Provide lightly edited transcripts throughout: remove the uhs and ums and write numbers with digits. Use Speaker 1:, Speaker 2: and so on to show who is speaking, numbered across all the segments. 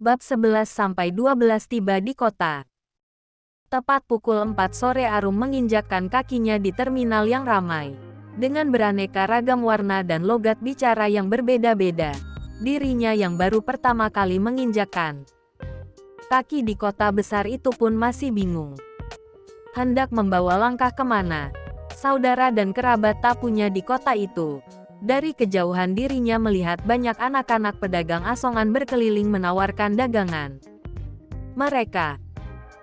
Speaker 1: Bab 11-12 tiba di kota. Tepat pukul 4 sore Arum menginjakkan kakinya di terminal yang ramai. Dengan beraneka ragam warna dan logat bicara yang berbeda-beda. Dirinya yang baru pertama kali menginjakkan kaki di kota besar itu pun masih bingung. Hendak membawa langkah kemana? Saudara dan kerabat tak punya di kota itu. Dari kejauhan dirinya melihat banyak anak-anak pedagang asongan berkeliling menawarkan dagangan. Mereka,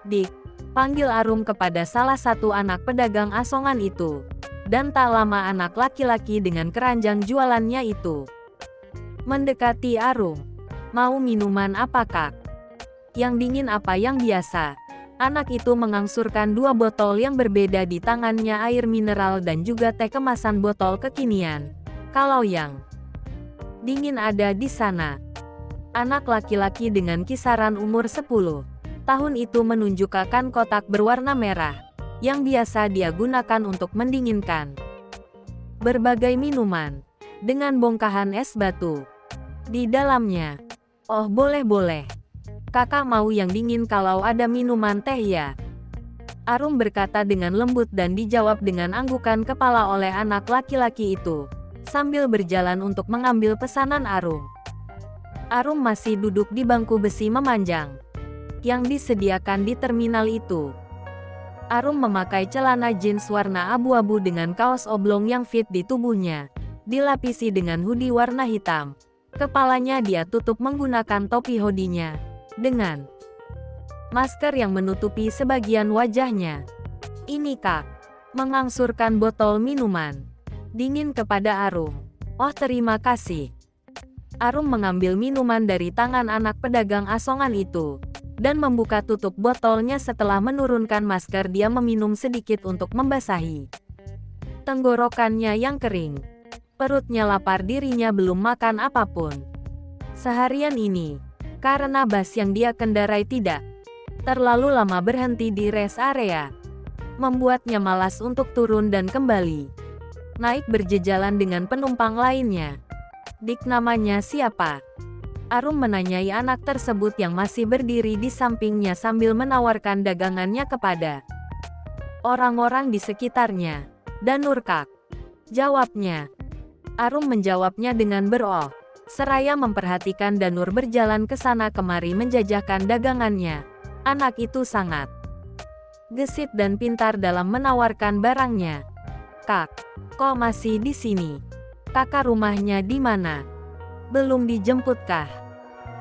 Speaker 1: Dik, panggil Arum kepada salah satu anak pedagang asongan itu. Dan tak lama anak laki-laki dengan keranjang jualannya itu mendekati Arum. Mau minuman apa kak? Yang dingin apa yang biasa? Anak itu mengangsurkan dua botol yang berbeda di tangannya, air mineral dan juga teh kemasan botol kekinian. Kalau yang dingin ada di sana. Anak laki-laki dengan kisaran umur 10 tahun itu menunjukkan kotak berwarna merah, yang biasa dia gunakan untuk mendinginkan berbagai minuman, dengan bongkahan es batu di dalamnya. Oh boleh-boleh. Kakak mau yang dingin kalau ada minuman teh ya? Arum berkata dengan lembut dan dijawab dengan anggukan kepala oleh anak laki-laki itu. Sambil berjalan untuk mengambil pesanan Arum. Arum masih duduk di bangku besi memanjang yang disediakan di terminal itu. Arum memakai celana jeans warna abu-abu dengan kaos oblong yang fit di tubuhnya, dilapisi dengan hoodie warna hitam. Kepalanya dia tutup menggunakan topi hoodie-nya, dengan masker yang menutupi sebagian wajahnya. Ini kak, mengangsurkan botol minuman dingin kepada Arum. Oh terima kasih. Arum mengambil minuman dari tangan anak pedagang asongan itu, dan membuka tutup botolnya. Setelah menurunkan masker dia meminum sedikit untuk membasahi tenggorokannya yang kering. Perutnya lapar, dirinya belum makan apapun seharian ini, karena bus yang dia kendarai tidak terlalu lama berhenti di rest area. Membuatnya malas untuk turun dan kembali naik berjejalan dengan penumpang lainnya. Dik, namanya siapa? Arum menanyai anak tersebut yang masih berdiri di sampingnya sambil menawarkan dagangannya kepada orang-orang di sekitarnya. Danur kak, jawabnya. Arum menjawabnya dengan beroh, seraya memperhatikan Danur berjalan ke sana kemari menjajakan dagangannya. Anak itu sangat gesit dan pintar dalam menawarkan barangnya. Kak, kok masih di sini? Kakak rumahnya di mana? Belum dijemputkah?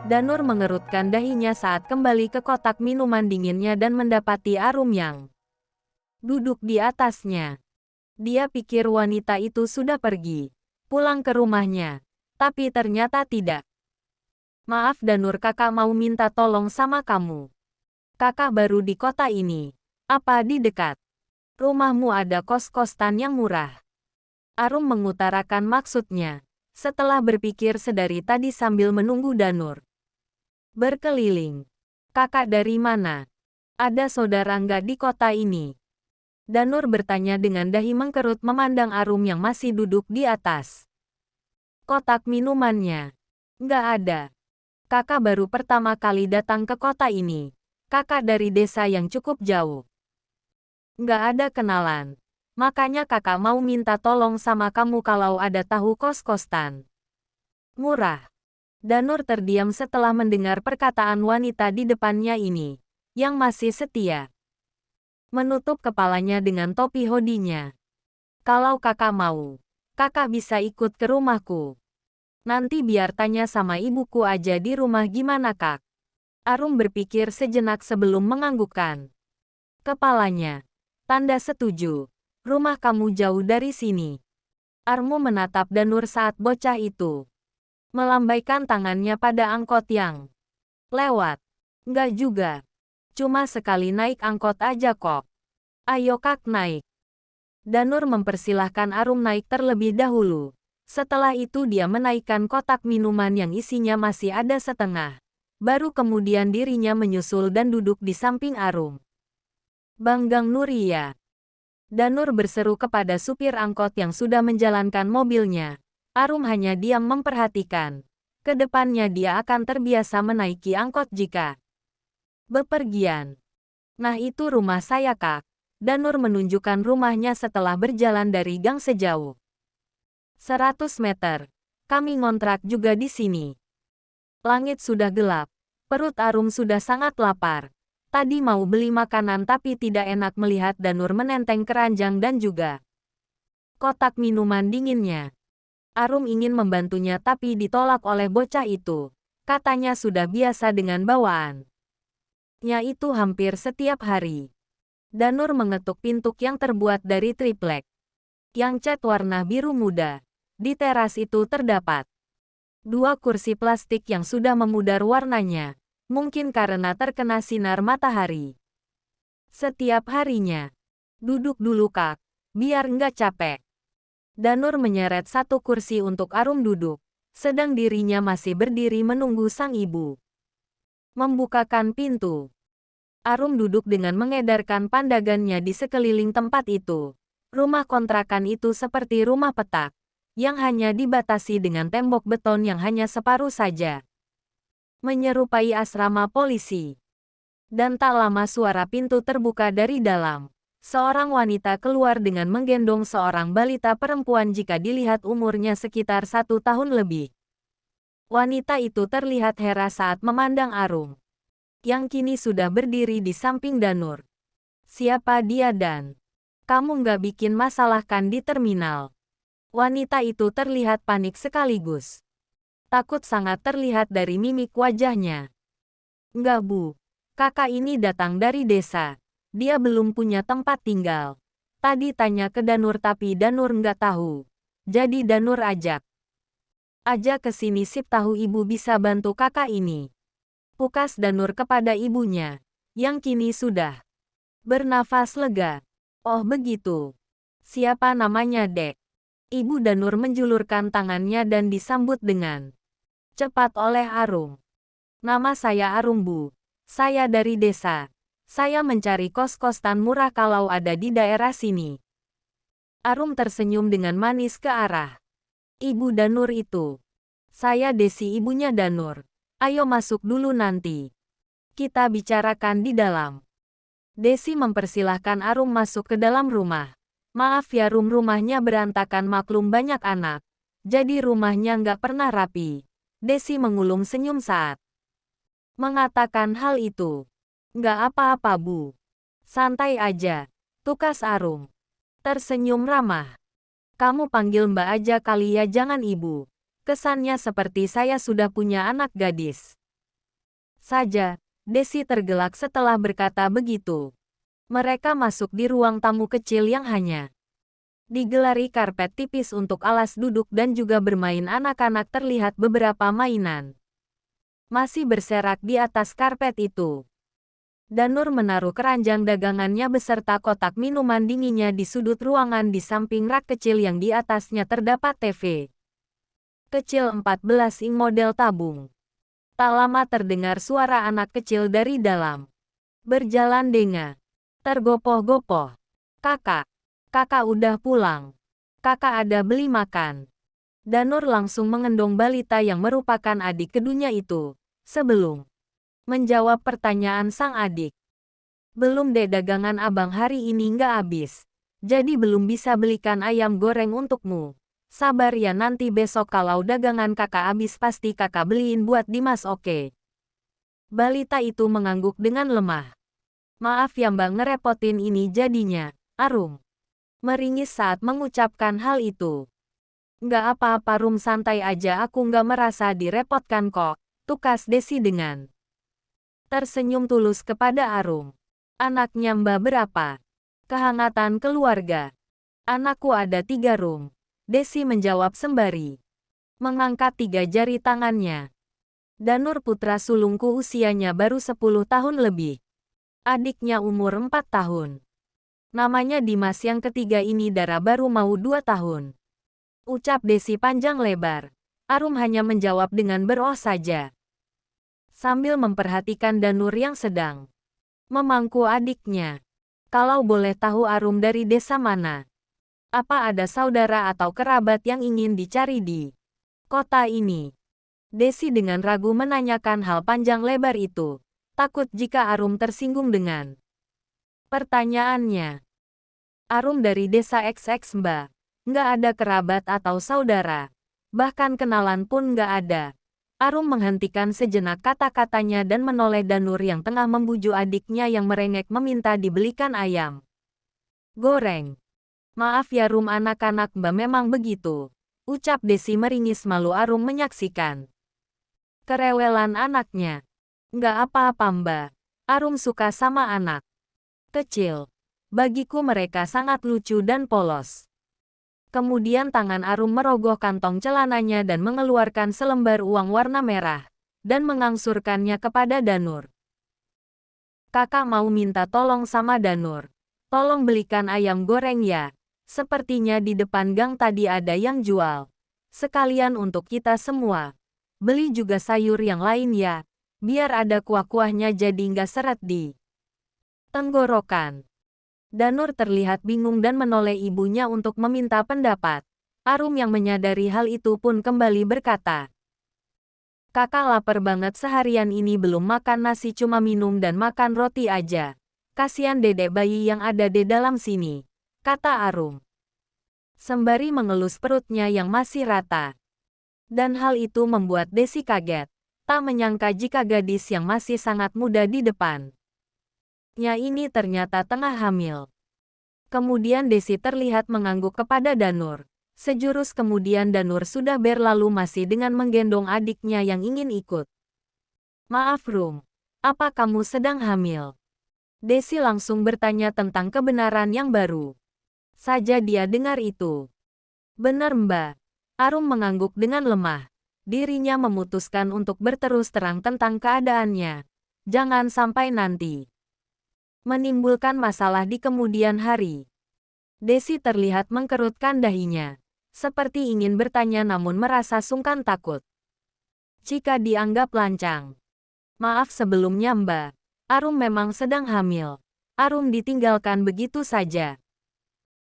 Speaker 1: Danur mengerutkan dahinya saat kembali ke kotak minuman dinginnya dan mendapati Arum yang duduk di atasnya. Dia pikir wanita itu sudah pergi pulang ke rumahnya, tapi ternyata tidak. Maaf Danur, kakak mau minta tolong sama kamu. Kakak baru di kota ini. Apa di dekat rumahmu ada kos-kosan yang murah? Arum mengutarakan maksudnya, setelah berpikir sedari tadi sambil menunggu Danur berkeliling. Kakak dari mana? Ada saudara nggak di kota ini? Danur bertanya dengan dahi mengkerut memandang Arum yang masih duduk di atas kotak minumannya. Nggak ada. Kakak baru pertama kali datang ke kota ini. Kakak dari desa yang cukup jauh. Nggak ada kenalan. Makanya kakak mau minta tolong sama kamu kalau ada tahu kos-kosan murah. Danur terdiam setelah mendengar perkataan wanita di depannya ini, yang masih setia menutup kepalanya dengan topi hoodie-nya. Kalau kakak mau, kakak bisa ikut ke rumahku. Nanti biar tanya sama ibuku aja di rumah gimana kak? Arum berpikir sejenak sebelum menganggukkan kepalanya. Tanda setuju. Rumah kamu jauh dari sini. Armu menatap Danur saat bocah itu melambaikan tangannya pada angkot yang lewat. Nggak juga. Cuma sekali naik angkot aja kok. Ayo kak naik. Danur mempersilahkan Arum naik terlebih dahulu. Setelah itu dia menaikkan kotak minuman yang isinya masih ada setengah. Baru kemudian dirinya menyusul dan duduk di samping Arum. Banggang Nuria. Danur berseru kepada supir angkot yang sudah menjalankan mobilnya. Arum hanya diam memperhatikan Kedepannya dia akan terbiasa menaiki angkot jika bepergian. Nah itu rumah saya Kak. Danur menunjukkan rumahnya setelah berjalan dari gang sejauh 100 meter. Kami ngontrak juga di sini. Langit sudah gelap. Perut Arum sudah sangat lapar. Tadi mau beli makanan tapi tidak enak melihat Danur menenteng keranjang dan juga kotak minuman dinginnya. Arum ingin membantunya tapi ditolak oleh bocah itu. Katanya sudah biasa dengan bawaannya itu hampir setiap hari. Danur mengetuk pintu yang terbuat dari triplek yang cat warna biru muda. Di teras itu terdapat 2 kursi plastik yang sudah memudar warnanya, mungkin karena terkena sinar matahari. Setiap harinya, duduk dulu Kak, biar nggak capek. Danur menyeret 1 kursi untuk Arum duduk, sedang dirinya masih berdiri menunggu sang ibu membukakan pintu. Arum duduk dengan mengedarkan pandangannya di sekeliling tempat itu. Rumah kontrakan itu seperti rumah petak, yang hanya dibatasi dengan tembok beton yang hanya separuh saja. Menyerupai asrama polisi. Dan tak lama suara pintu terbuka dari dalam. Seorang wanita keluar dengan menggendong seorang balita perempuan jika dilihat umurnya sekitar 1 tahun lebih. Wanita itu terlihat heran saat memandang Arum, yang kini sudah berdiri di samping Danur. Siapa dia dan kamu nggak bikin masalah kan di terminal? Wanita itu terlihat panik sekaligus. Takut sangat terlihat dari mimik wajahnya. Enggak Bu, kakak ini datang dari desa. Dia belum punya tempat tinggal. Tadi tanya ke Danur tapi Danur nggak tahu. Jadi Danur ajak ke sini sip tahu ibu bisa bantu kakak ini. Pukas Danur kepada ibunya, yang kini sudah bernafas lega. Oh begitu. Siapa namanya Dek? Ibu Danur menjulurkan tangannya dan disambut dengan cepat oleh Arum. Nama saya Arum Bu. Saya dari desa. Saya mencari kos-kosan murah kalau ada di daerah sini. Arum tersenyum dengan manis ke arah ibu Danur itu. Saya Desi ibunya Danur. Ayo masuk dulu nanti. Kita bicarakan di dalam. Desi mempersilahkan Arum masuk ke dalam rumah. Maaf ya Rum, rumahnya berantakan maklum banyak anak. Jadi rumahnya nggak pernah rapi. Desi mengulum senyum saat mengatakan hal itu. Nggak apa-apa Bu. Santai aja. Tukas Arum. Tersenyum ramah. Kamu panggil Mbak aja kali ya jangan Ibu. Kesannya seperti saya sudah punya anak gadis saja. Desi tergelak setelah berkata begitu. Mereka masuk di ruang tamu kecil yang hanya digelari karpet tipis untuk alas duduk dan juga bermain anak-anak terlihat beberapa mainan masih berserak di atas karpet itu. Danur menaruh keranjang dagangannya beserta kotak minuman dinginnya di sudut ruangan di samping rak kecil yang di atasnya terdapat TV kecil 14 inch model tabung. Tak lama terdengar suara anak kecil dari dalam. Berjalan dengan tergopoh-gopoh. Kakak udah pulang. Kakak ada beli makan. Danur langsung mengendong balita yang merupakan adik keduanya itu. Sebelum menjawab pertanyaan sang adik. Belum deh dagangan abang hari ini nggak habis. Jadi belum bisa belikan ayam goreng untukmu. Sabar ya nanti besok kalau dagangan kakak habis pasti kakak beliin buat Dimas oke? Balita itu mengangguk dengan lemah. Maaf ya mbak ngerepotin ini jadinya. Arum meringis saat mengucapkan hal itu. Nggak apa-apa Rum santai aja aku nggak merasa direpotkan kok. Tukas Desi dengan tersenyum tulus kepada Arum. Anaknya mbak berapa? Kehangatan keluarga. Anakku ada 3 Rum. Desi menjawab sembari mengangkat 3 jari tangannya. Danur putra sulungku usianya baru 10 tahun lebih. Adiknya umur 4 tahun. Namanya Dimas yang ketiga ini Dara baru mau 2 tahun. Ucap Desi panjang lebar. Arum hanya menjawab dengan beroh saja. Sambil memperhatikan Danur yang sedang memangku adiknya. Kalau boleh tahu Arum dari desa mana? Apa ada saudara atau kerabat yang ingin dicari di kota ini? Desi dengan ragu menanyakan hal panjang lebar itu. Takut jika Arum tersinggung dengan pertanyaannya. Arum dari desa XX Mbak. Nggak ada kerabat atau saudara. Bahkan kenalan pun nggak ada. Arum menghentikan sejenak kata-katanya dan menoleh Danur yang tengah membujuk adiknya yang merengek meminta dibelikan ayam goreng. Maaf ya Rum, anak-anak Mbak memang begitu. Ucap Desi meringis malu Arum menyaksikan kerewelan anaknya. Nggak apa-apa Mbak. Arum suka sama anak kecil. Bagiku mereka sangat lucu dan polos. Kemudian tangan Arum merogoh kantong celananya dan mengeluarkan selembar uang warna merah, dan mengangsurkannya kepada Danur. Kakak mau minta tolong sama Danur. Tolong belikan ayam goreng ya. Sepertinya di depan gang tadi ada yang jual. Sekalian untuk kita semua. Beli juga sayur yang lain ya. Biar ada kuah-kuahnya jadi nggak seret di tenggorokan. Danur terlihat bingung dan menoleh ibunya untuk meminta pendapat. Arum yang menyadari hal itu pun kembali berkata, Kakak lapar banget, seharian ini belum makan nasi, cuma minum dan makan roti aja. Kasihan dedek bayi yang ada di dalam sini, kata Arum. Sembari mengelus perutnya yang masih rata. Dan hal itu membuat Desi kaget. Tak menyangka jika gadis yang masih sangat muda di depannya ini ternyata tengah hamil. Kemudian Desi terlihat mengangguk kepada Danur. Sejurus kemudian Danur sudah berlalu masih dengan menggendong adiknya yang ingin ikut. Maaf Rum, apa kamu sedang hamil? Desi langsung bertanya tentang kebenaran yang baru saja dia dengar itu. Benar Mbak. Arum mengangguk dengan lemah. Dirinya memutuskan untuk berterus terang tentang keadaannya. Jangan sampai nanti menimbulkan masalah di kemudian hari. Desi terlihat mengkerutkan dahinya. Seperti ingin bertanya namun merasa sungkan takut jika dianggap lancang. Maaf sebelumnya Mbak. Arum memang sedang hamil. Arum ditinggalkan begitu saja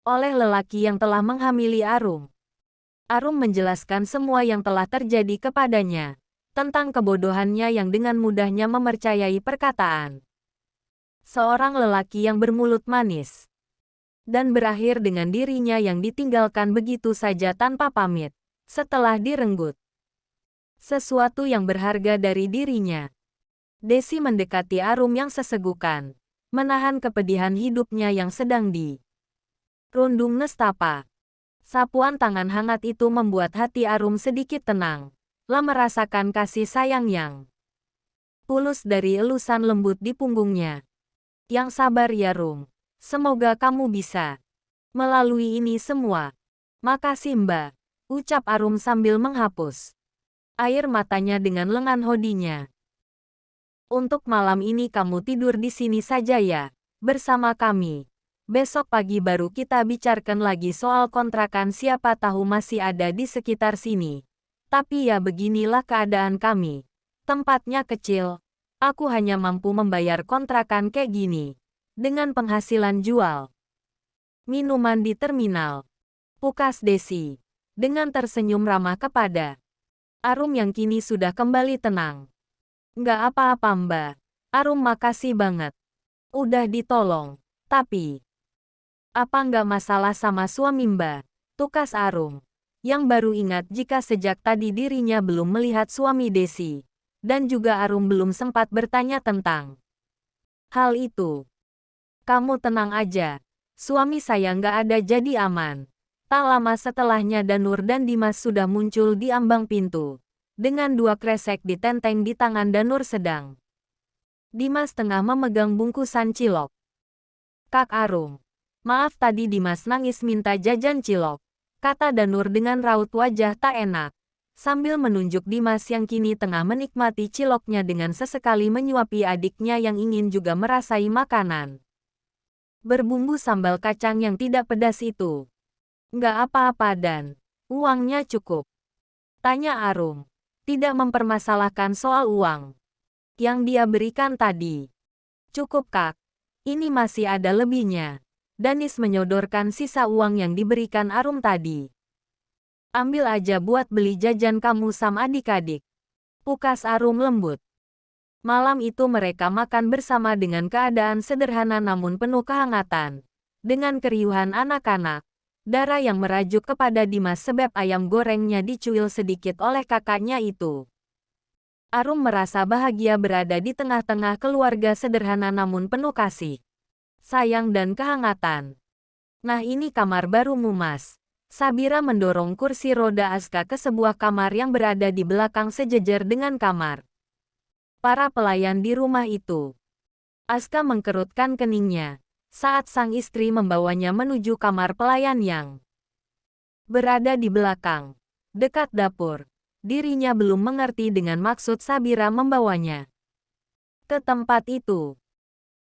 Speaker 1: oleh lelaki yang telah menghamili Arum. Arum menjelaskan semua yang telah terjadi kepadanya. Tentang kebodohannya yang dengan mudahnya mempercayai perkataan seorang lelaki yang bermulut manis. Dan berakhir dengan dirinya yang ditinggalkan begitu saja tanpa pamit. Setelah direnggut sesuatu yang berharga dari dirinya. Desi mendekati Arum yang sesegukan. Menahan kepedihan hidupnya yang sedang dirundung nestapa. Sapuan tangan hangat itu membuat hati Arum sedikit tenang. Lah merasakan kasih sayang yang tulus dari elusan lembut di punggungnya. Yang sabar ya Rum. Semoga kamu bisa melalui ini semua. Makasih Mbak. Ucap Arum sambil menghapus air matanya dengan lengan hodinya. Untuk malam ini kamu tidur di sini saja ya. Bersama kami. Besok pagi baru kita bicarakan lagi soal kontrakan, siapa tahu masih ada di sekitar sini. Tapi ya beginilah keadaan kami. Tempatnya kecil. Aku hanya mampu membayar kontrakan kayak gini. Dengan penghasilan jual minuman di terminal. Pukas Desi. Dengan tersenyum ramah kepada Arum yang kini sudah kembali tenang. Nggak apa-apa Mbak. Arum makasih banget. Udah ditolong. Tapi apa nggak masalah sama suami Mbak? Tukas Arum. Yang baru ingat jika sejak tadi dirinya belum melihat suami Desi. Dan juga Arum belum sempat bertanya tentang hal itu. Kamu tenang aja. Suami saya nggak ada, jadi aman. Tak lama setelahnya Danur dan Dimas sudah muncul di ambang pintu. Dengan 2 kresek ditenteng di tangan Danur sedang Dimas tengah memegang bungkusan cilok. Kak Arum. Maaf tadi Dimas nangis minta jajan cilok, kata Danur dengan raut wajah tak enak. Sambil menunjuk Dimas yang kini tengah menikmati ciloknya dengan sesekali menyuapi adiknya yang ingin juga merasai makanan berbumbu sambal kacang yang tidak pedas itu. Nggak apa-apa Dan. Uangnya cukup? Tanya Arum. Tidak mempermasalahkan soal uang yang dia berikan tadi. Cukup Kak. Ini masih ada lebihnya. Danis menyodorkan sisa uang yang diberikan Arum tadi. Ambil aja buat beli jajan kamu sama adik-adik. Ukas Arum lembut. Malam itu mereka makan bersama dengan keadaan sederhana namun penuh kehangatan. Dengan keriuhan anak-anak, Dara yang merajuk kepada Dimas sebab ayam gorengnya dicuil sedikit oleh kakaknya itu. Arum merasa bahagia berada di tengah-tengah keluarga sederhana namun penuh kasih, sayang dan kehangatan. Nah, ini kamar barumu, Mas. Sabira mendorong kursi roda Aska ke sebuah kamar yang berada di belakang sejejer dengan kamar para pelayan di rumah itu. Aska mengkerutkan keningnya saat sang istri membawanya menuju kamar pelayan yang berada di belakang, dekat dapur. Dirinya belum mengerti dengan maksud Sabira membawanya ke tempat itu.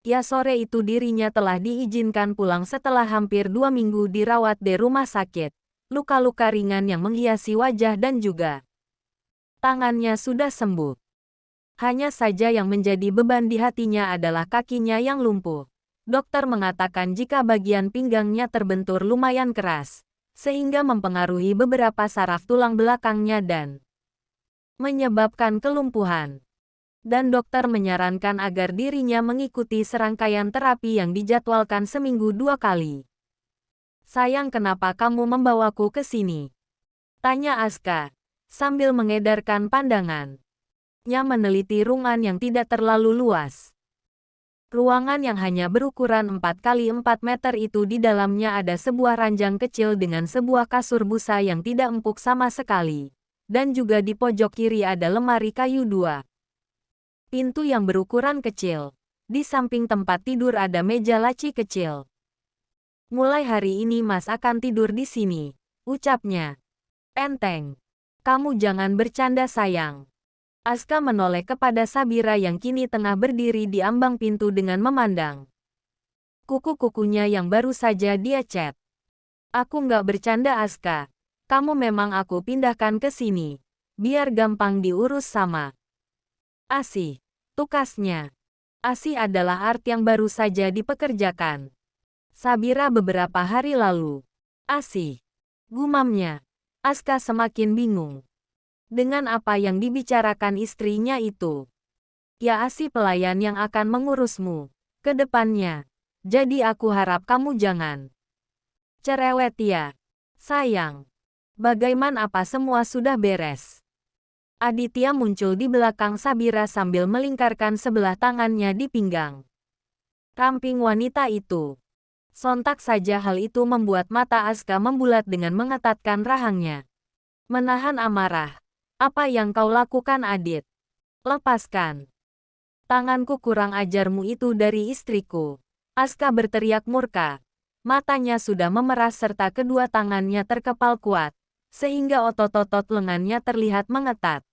Speaker 1: Ya, sore itu dirinya telah diizinkan pulang setelah hampir 2 minggu dirawat di rumah sakit. Luka-luka ringan yang menghiasi wajah dan juga tangannya sudah sembuh. Hanya saja yang menjadi beban di hatinya adalah kakinya yang lumpuh. Dokter mengatakan jika bagian pinggangnya terbentur lumayan keras, sehingga mempengaruhi beberapa saraf tulang belakangnya dan menyebabkan kelumpuhan. Dan dokter menyarankan agar dirinya mengikuti serangkaian terapi yang dijadwalkan seminggu 2 kali. Sayang, kenapa kamu membawaku ke sini? Tanya Aska, sambil mengedarkan pandangan. Nya meneliti ruangan yang tidak terlalu luas. Ruangan yang hanya berukuran 4 kali 4 meter itu di dalamnya ada sebuah ranjang kecil dengan sebuah kasur busa yang tidak empuk sama sekali. Dan juga di pojok kiri ada lemari kayu 2 pintu yang berukuran kecil. Di samping tempat tidur ada meja laci kecil. Mulai hari ini Mas akan tidur di sini, ucapnya. Enteng. Kamu jangan bercanda, sayang. Aska menoleh kepada Sabira yang kini tengah berdiri di ambang pintu dengan memandang kuku-kukunya yang baru saja dia cat. Aku nggak bercanda, Aska. Kamu memang aku pindahkan ke sini, biar gampang diurus sama Asih, tukasnya. Asih adalah art yang baru saja dipekerjakan Sabira beberapa hari lalu. Asih, gumamnya. Aska semakin bingung dengan apa yang dibicarakan istrinya itu. Ya, Asih pelayan yang akan mengurusmu ke depannya. Jadi aku harap kamu jangan cerewet ya. Sayang, bagaimana, apa semua sudah beres? Aditya muncul di belakang Sabira sambil melingkarkan sebelah tangannya di pinggang ramping wanita itu. Sontak saja hal itu membuat mata Aska membulat dengan mengetatkan rahangnya. Menahan amarah. Apa yang kau lakukan, Adit? Lepaskan tanganku, kurang ajarmu itu dari istriku. Aska berteriak murka. Matanya sudah memeras serta kedua tangannya terkepal kuat, sehingga otot-otot lengannya terlihat mengetat.